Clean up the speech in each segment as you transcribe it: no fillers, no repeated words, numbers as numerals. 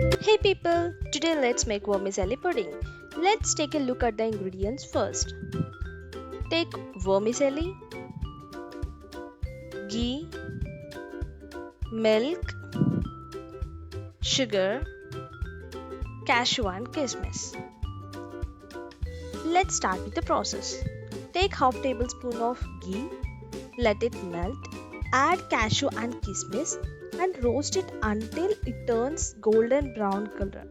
Hey people, today let's make vermicelli pudding. Let's take a look at the ingredients first. Take vermicelli, ghee, milk, sugar, cashew and kismis. Let's start with the process. Take half tablespoon of ghee, let it melt, add cashew and kismis and roast it until it turns golden brown color.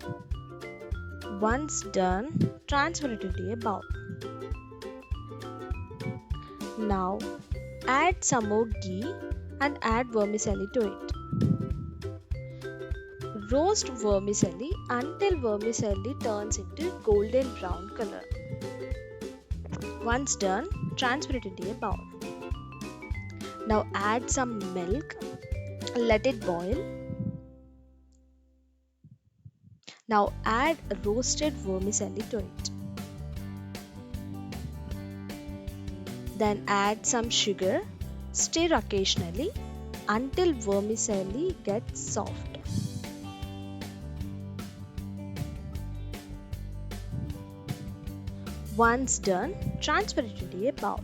Once done, transfer it into a bowl. Now add some more ghee and add vermicelli to it. Roast vermicelli until vermicelli turns into golden brown color. Once done, transfer it into a bowl. Now add some milk, let it boil. Now add roasted vermicelli to it. Then add some sugar, stir occasionally until vermicelli gets soft. Once done, transfer it into a bowl.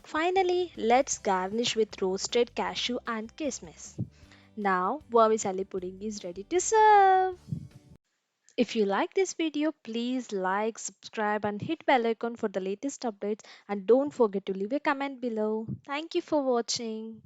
Finally, let's garnish with roasted cashew and kismis. Now, vermicelli pudding is ready to serve. If you like this video, please like, subscribe and hit bell icon for the latest updates and don't forget to leave a comment below. Thank you for watching.